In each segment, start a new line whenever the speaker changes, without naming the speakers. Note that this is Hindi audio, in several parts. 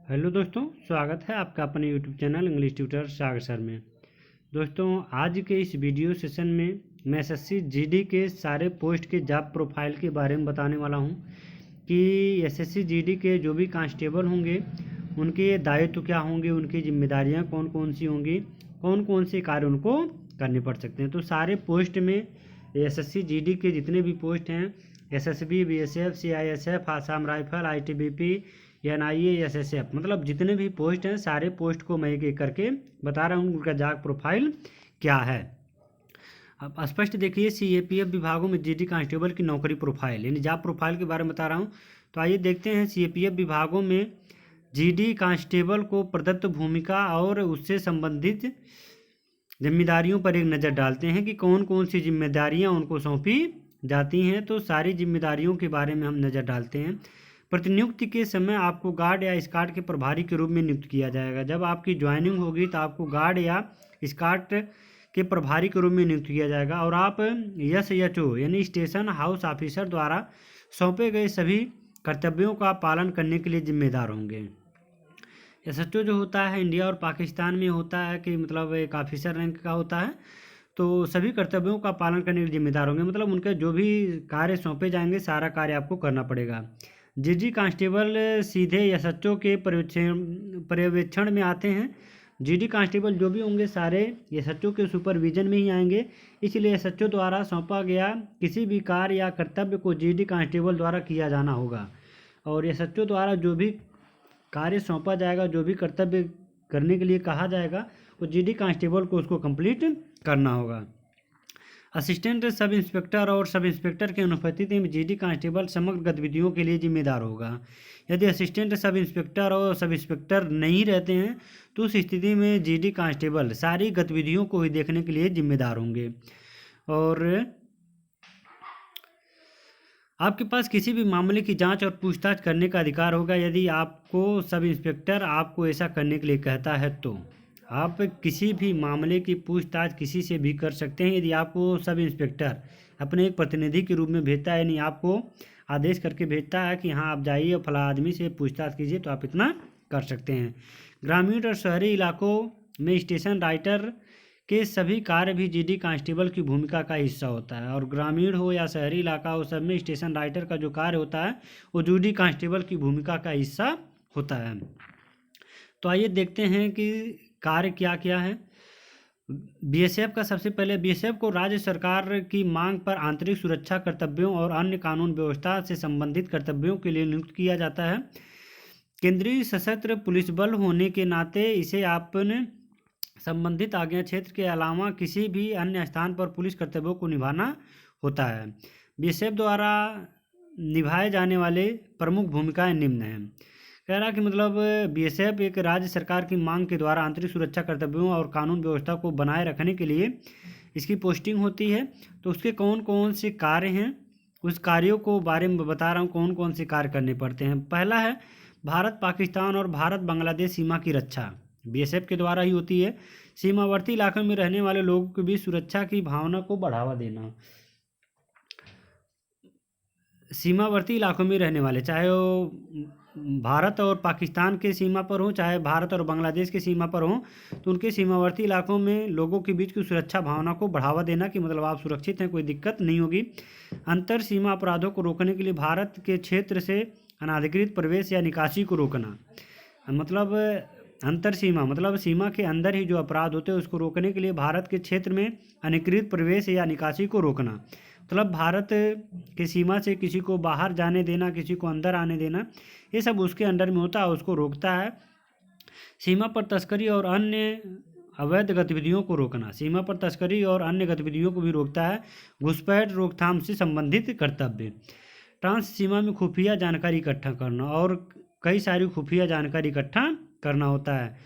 हेलो दोस्तों, स्वागत है आपका अपने यूट्यूब चैनल इंग्लिश ट्यूटर सागर सर में। दोस्तों, आज के इस वीडियो सेशन में मैं एसएससी जीडी के सारे पोस्ट के जॉब प्रोफाइल के बारे में बताने वाला हूं कि एसएससी जीडी के जो भी कांस्टेबल होंगे उनके दायित्व क्या होंगे, उनकी जिम्मेदारियां कौन कौन सी होंगी, कौन कौन से कार्य उनको करने पड़ सकते हैं। तो सारे पोस्ट में एसएससी जीडी के जितने भी पोस्ट हैं, SSB, BSF, CISF, Assam rifle, ITBP, NIA, SSF, मतलब जितने भी पोस्ट हैं सारे पोस्ट को मैं एक एक करके बता रहा हूँ उनका जॉब प्रोफाइल क्या है। अब स्पष्ट देखिए, सीएपीएफ विभागों में जीडी कांस्टेबल की नौकरी प्रोफाइल यानी जॉब प्रोफाइल के बारे में बता रहा हूँ। तो आइए देखते हैं सीएपीएफ विभागों में जीडी कांस्टेबल को प्रदत्त भूमिका और उससे संबंधित जिम्मेदारियों पर एक नज़र डालते हैं कि कौन कौन सी जिम्मेदारियां उनको सौंपी जाती हैं। तो सारी जिम्मेदारियों के बारे में हम नज़र डालते हैं। प्रतिनियुक्ति के समय आपको गार्ड या स्काउट के प्रभारी के रूप में नियुक्त किया जाएगा। जब आपकी ज्वाइनिंग होगी तो आपको गार्ड या स्काउट के प्रभारी के रूप में नियुक्त किया जाएगा और आप एसएचओ यानी स्टेशन हाउस ऑफिसर द्वारा सौंपे गए सभी कर्तव्यों का पालन करने के लिए जिम्मेदार होंगे। एसएचओ जो होता है इंडिया और पाकिस्तान में होता है कि मतलब एक ऑफिसर रैंक का होता है, तो सभी कर्तव्यों का पालन करने के लिए जिम्मेदार होंगे। मतलब उनके जो भी कार्य सौंपे जाएंगे सारा कार्य आपको करना पड़ेगा। जीडी कांस्टेबल सीधे एसएचओ के पर्यवेक्षण में आते हैं। जीडी कांस्टेबल जो भी होंगे सारे एसएचओ के सुपरविजन में ही आएंगे, इसलिए एसएचओ द्वारा सौंपा गया किसी भी कार्य या कर्तव्य को जीडी कांस्टेबल द्वारा किया जाना होगा और एसएचओ द्वारा जो भी कार्य सौंपा जाएगा, जो भी कर्तव्य करने के लिए कहा जाएगा, वो जीडी कांस्टेबल को उसको कंप्लीट करना होगा। असिस्टेंट सब इंस्पेक्टर और सब इंस्पेक्टर की अनुपस्थिति में जीडी कांस्टेबल समग्र गतिविधियों के लिए जिम्मेदार होगा। यदि असिस्टेंट सब इंस्पेक्टर और सब इंस्पेक्टर नहीं रहते हैं तो उस स्थिति में जीडी कांस्टेबल सारी गतिविधियों को ही देखने के लिए जिम्मेदार होंगे। और आपके पास किसी भी मामले की जांच और पूछताछ करने का अधिकार होगा। यदि आपको सब इंस्पेक्टर आपको ऐसा करने के लिए कहता है तो आप किसी भी मामले की पूछताछ किसी से भी कर सकते हैं। यदि आपको सब इंस्पेक्टर अपने एक प्रतिनिधि के रूप में भेजता है, यानी आपको आदेश करके भेजता है कि हाँ आप जाइए और फला आदमी से पूछताछ कीजिए, तो आप इतना कर सकते हैं। ग्रामीण और शहरी इलाकों में स्टेशन राइटर के सभी कार्य भी जीडी कांस्टेबल की भूमिका का हिस्सा होता है और ग्रामीण हो या शहरी इलाका हो, सब में स्टेशन राइटर का जो कार्य होता है वो जीडी कांस्टेबल की भूमिका का हिस्सा होता है। तो आइए देखते हैं कि कार्य क्या क्या है। बीएसएफ का सबसे पहले, बीएसएफ को राज्य सरकार की मांग पर आंतरिक सुरक्षा कर्तव्यों और अन्य कानून व्यवस्था से संबंधित कर्तव्यों के लिए नियुक्त किया जाता है। केंद्रीय सशस्त्र पुलिस बल होने के नाते इसे अपने संबंधित आज्ञा क्षेत्र के अलावा किसी भी अन्य स्थान पर पुलिस कर्तव्यों को निभाना होता है। बीएसएफ द्वारा निभाए जाने वाले प्रमुख भूमिकाएं निम्न हैं। कह रहा कि मतलब बीएसएफ एक राज्य सरकार की मांग के द्वारा आंतरिक सुरक्षा कर्तव्यों और कानून व्यवस्था को बनाए रखने के लिए इसकी पोस्टिंग होती है। तो उसके कौन कौन से कार्य हैं, उस कार्यों को बारे में बता रहा हूँ कौन कौन से कार्य करने पड़ते हैं। पहला है भारत पाकिस्तान और भारत बांग्लादेश सीमा की रक्षा, बीएसएफ के द्वारा ही होती है। सीमावर्ती इलाकों में रहने वाले लोगों के बीच सुरक्षा की भावना को बढ़ावा देना। सीमावर्ती इलाकों में रहने वाले, चाहे वो भारत और पाकिस्तान के सीमा पर हो, चाहे भारत और बांग्लादेश के सीमा पर हो, तो उनके सीमावर्ती इलाकों में लोगों के बीच की सुरक्षा भावना को बढ़ावा देना कि मतलब आप सुरक्षित हैं, कोई दिक्कत नहीं होगी। अंतर सीमा अपराधों को रोकने के लिए भारत के क्षेत्र से अनाधिकृत प्रवेश या निकासी को रोकना। मतलब अंतर सीमा मतलब सीमा के अंदर ही जो अपराध होते हैं उसको रोकने के लिए भारत के क्षेत्र में अनधिकृत प्रवेश या निकासी को रोकना। मतलब भारत के सीमा से किसी को बाहर जाने देना, किसी को अंदर आने देना, ये सब उसके अंडर में होता है, उसको रोकता है। सीमा पर तस्करी और अन्य अवैध गतिविधियों को रोकना, सीमा पर तस्करी और अन्य गतिविधियों को भी रोकता है। घुसपैठ रोकथाम से संबंधित कर्तव्य, ट्रांस सीमा में खुफिया जानकारी इकट्ठा करना और कई सारी खुफिया जानकारी इकट्ठा करना होता है।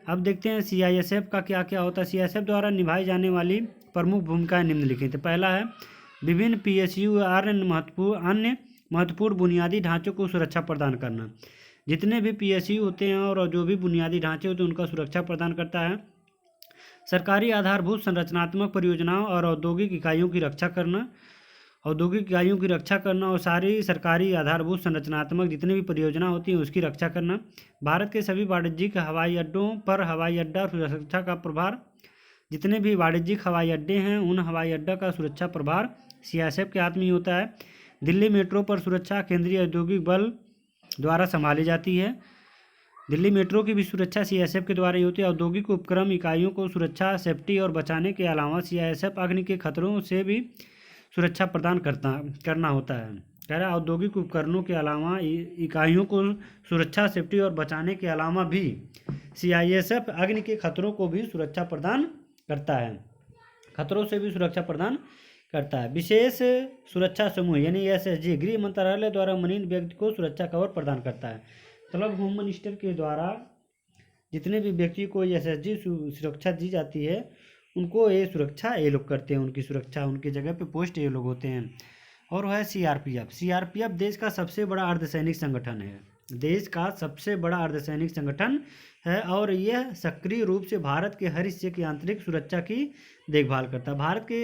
अब देखते हैं सीआईएसएफ का क्या क्या होता है। सीआईएसएफ द्वारा निभाई जाने वाली प्रमुख भूमिकाएं निम्नलिखित। पहला है विभिन्न पीएसयू और अन्य महत्वपूर्ण बुनियादी ढांचों को सुरक्षा प्रदान करना। जितने भी पीएसयू होते हैं और जो भी बुनियादी ढांचे होते हैं उनका सुरक्षा प्रदान करता है। सरकारी आधारभूत संरचनात्मक परियोजनाओं और औद्योगिक इकाइयों की रक्षा करना औद्योगिक इकाइयों की रक्षा करना और सारी सरकारी आधारभूत संरचनात्मक जितनी भी परियोजना होती हैं उसकी रक्षा करना। भारत के सभी वाणिज्यिक हवाई अड्डों पर हवाई अड्डा सुरक्षा का प्रभार, जितने भी वाणिज्यिक हवाई अड्डे हैं उन हवाई अड्डा का सुरक्षा प्रभार सीआईएसएफ के हाथ में ही होता है। दिल्ली मेट्रो पर सुरक्षा केंद्रीय औद्योगिक बल द्वारा संभाली जाती है। दिल्ली मेट्रो की भी सुरक्षा सीआईएसएफ के द्वारा ही होती है। औद्योगिक उपक्रम इकाइयों को सुरक्षा, सेफ्टी और बचाने के अलावा सीआईएसएफ अग्नि के खतरों से भी सुरक्षा प्रदान करना होता है। कह रहा है औद्योगिक उपकरणों के अलावा इकाइयों को सुरक्षा, सेफ्टी और बचाने के अलावा भी सीआईएसएफ अग्नि के खतरों को भी सुरक्षा प्रदान करता है, खतरों से भी सुरक्षा प्रदान करता है। विशेष सुरक्षा समूह यानी एसएसजी गृह मंत्रालय द्वारा मनोनीत व्यक्ति को सुरक्षा कवर प्रदान करता है। मतलब होम मिनिस्टर के द्वारा जितने भी व्यक्ति को एसएसजी सुरक्षा दी जाती है उनको ये सुरक्षा ये लोग करते हैं, उनकी सुरक्षा उनकी जगह पे पोस्ट ये लोग होते हैं। और वह है सीआरपीएफ। सीआरपीएफ देश का सबसे बड़ा अर्धसैनिक संगठन है, देश का सबसे बड़ा अर्धसैनिक संगठन है और यह सक्रिय रूप से भारत के हर हिस्से की आंतरिक सुरक्षा की देखभाल करता है। भारत के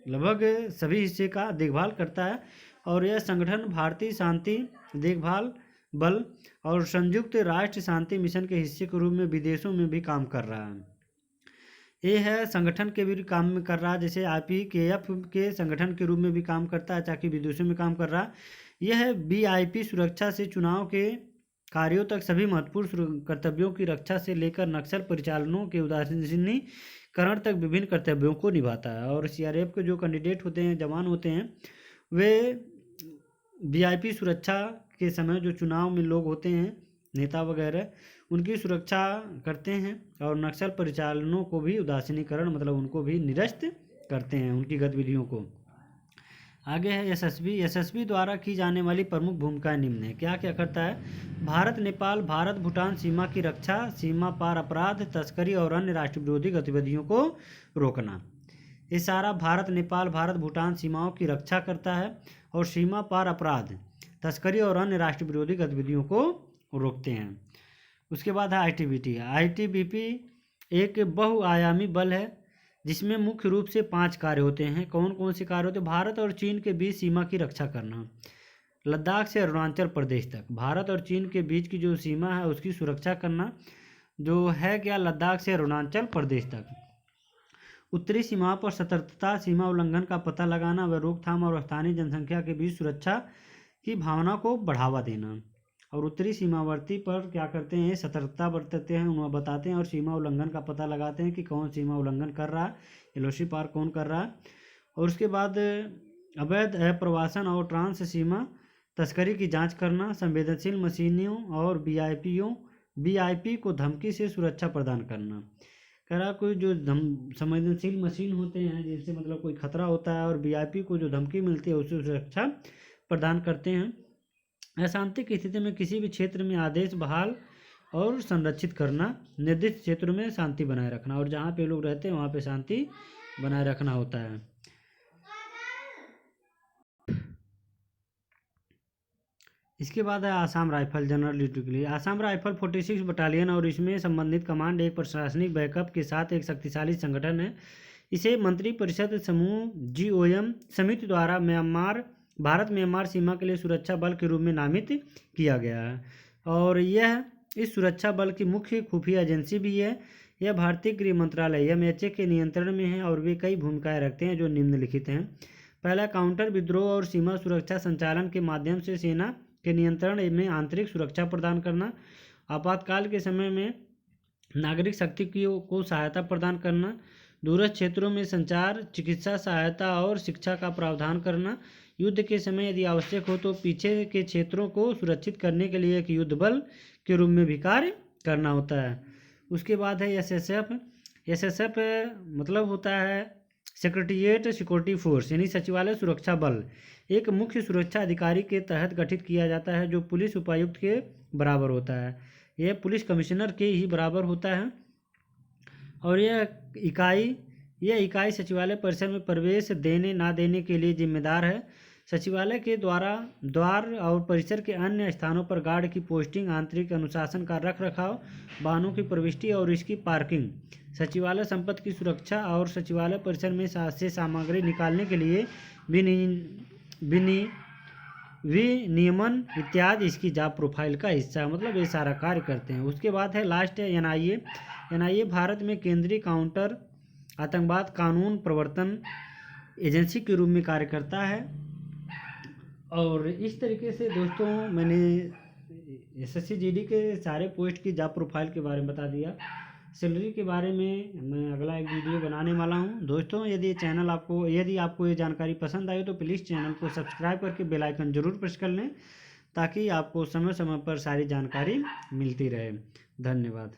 लगभग सभी हिस्से का देखभाल करता है और यह संगठन भारतीय शांति देखभाल बल और संयुक्त राष्ट्र शांति मिशन के हिस्से के रूप में विदेशों में भी काम कर रहा है। ये है संगठन के भी काम में कर रहा है, जैसे आईपीकेएफ के संगठन के रूप में भी काम करता है, ताकि विदेशों में काम कर रहा है। यह है वीआईपी सुरक्षा से चुनाव के कार्यों तक सभी महत्वपूर्ण कर्तव्यों की रक्षा से लेकर नक्सल परिचालनों के उदासीनीकरण तक विभिन्न कर्तव्यों को निभाता है। और सीआरपीएफ के जो कैंडिडेट होते हैं, जवान होते हैं, वे वीआईपी सुरक्षा के समय जो चुनाव में लोग होते हैं, नेता वगैरह, उनकी सुरक्षा करते हैं और नक्सल परिचालनों को भी उदासीनीकरण मतलब उनको भी निरस्त करते हैं, उनकी गतिविधियों को। आगे है एसएसबी। एसएसबी द्वारा की जाने वाली प्रमुख भूमिकाएं निम्न है। क्या क्या करता है? भारत नेपाल, भारत भूटान सीमा की रक्षा, सीमा पार अपराध, तस्करी और अन्य राष्ट्र विरोधी गतिविधियों को रोकना। ये सारा भारत नेपाल, भारत भूटान सीमाओं की रक्षा करता है और सीमा पार अपराध, तस्करी और अन्य राष्ट्र विरोधी गतिविधियों को रोकते हैं। उसके बाद है आईटीबीपी। आईटीबीपी एक बहुआयामी बल है जिसमें मुख्य रूप से 5 कार्य होते हैं। कौन कौन से कार्य होते हैं? भारत और चीन के बीच सीमा की रक्षा करना, लद्दाख से अरुणाचल प्रदेश तक भारत और चीन के बीच की जो सीमा है उसकी सुरक्षा करना, जो है क्या, लद्दाख से अरुणाचल प्रदेश तक। उत्तरी सीमा पर सतर्कता, सीमा उल्लंघन का पता लगाना व रोकथाम और स्थानीय जनसंख्या के बीच सुरक्षा की भावना को बढ़ावा देना। और उत्तरी सीमावर्ती पर क्या करते हैं? सतर्कता बरतते हैं, उन्हें बताते हैं और सीमा उल्लंघन का पता लगाते हैं कि कौन सीमा उल्लंघन कर रहा है, एलओसी पार कौन कर रहा है। और उसके बाद अवैध अप्रवासन और ट्रांस सीमा तस्करी की जांच करना, संवेदनशील मशीनों और वीआईपी को धमकी से सुरक्षा प्रदान करना। कह रहा कोई जो संवेदनशील मशीन होते हैं जिनसे मतलब कोई खतरा होता है और वीआईपी को जो धमकी मिलती है उससे सुरक्षा प्रदान करते हैं। अशांति की स्थिति में किसी भी क्षेत्र में आदेश बहाल और संरक्षित करना, निर्दिष्ट क्षेत्रों में शांति बनाए रखना और जहाँ पे लोग रहते हैं वहाँ पे शांति बनाए रखना होता है। इसके बाद है आसाम राइफल जनरल ड्यूटी के लिए। आसाम राइफल 46 बटालियन और इसमें संबंधित कमांड एक प्रशासनिक बैकअप के साथ एक शक्तिशाली संगठन है। इसे मंत्रिपरिषद समूह GOM समिति द्वारा भारत म्यांमार सीमा के लिए सुरक्षा बल के रूप में नामित किया गया है और यह इस सुरक्षा बल की मुख्य खुफिया एजेंसी भी है। यह भारतीय गृह मंत्रालय MHA के नियंत्रण में है और वे कई भूमिकाएं रखते हैं जो निम्नलिखित हैं। पहला, काउंटर विद्रोह और सीमा सुरक्षा संचालन के माध्यम से सेना के नियंत्रण में आंतरिक सुरक्षा प्रदान करना, आपातकाल के समय में नागरिक शक्ति को सहायता प्रदान करना, दूरस्थ क्षेत्रों में संचार, चिकित्सा सहायता और शिक्षा का प्रावधान करना, युद्ध के समय यदि आवश्यक हो तो पीछे के क्षेत्रों को सुरक्षित करने के लिए एक युद्ध बल के रूप में भी कार्य करना होता है। उसके बाद है एसएसएफ मतलब होता है सेक्रेटेरिएट सिक्योरिटी फोर्स यानी सचिवालय सुरक्षा बल। एक मुख्य सुरक्षा अधिकारी के तहत गठित किया जाता है जो पुलिस उपायुक्त के बराबर होता है। यह पुलिस कमिश्नर के ही बराबर होता है और यह इकाई सचिवालय परिसर में प्रवेश देने ना देने के लिए जिम्मेदार है। सचिवालय के द्वार और परिसर के अन्य स्थानों पर गार्ड की पोस्टिंग, आंतरिक अनुशासन का रखरखाव, वाहनों की प्रविष्टि और इसकी पार्किंग, सचिवालय संपत्ति की सुरक्षा और सचिवालय परिसर में से सामग्री निकालने के लिए विनियमन इत्यादि इसकी जॉब प्रोफाइल का हिस्सा है। मतलब ये सारा कार्य करते हैं। उसके बाद है लास्ट है एनआईए भारत में केंद्रीय काउंटर आतंकवाद कानून प्रवर्तन एजेंसी के रूप में कार्य करता है। और इस तरीके से दोस्तों मैंने एसएससी जीडी के सारे पोस्ट की जॉब प्रोफाइल के बारे में बता दिया। सैलरी के बारे में मैं अगला एक वीडियो बनाने वाला हूं। दोस्तों यदि आपको ये जानकारी पसंद आई तो प्लीज़ चैनल को सब्सक्राइब करके बेल आइकन जरूर प्रेस कर लें, ताकि आपको समय समय पर सारी जानकारी मिलती रहे। धन्यवाद।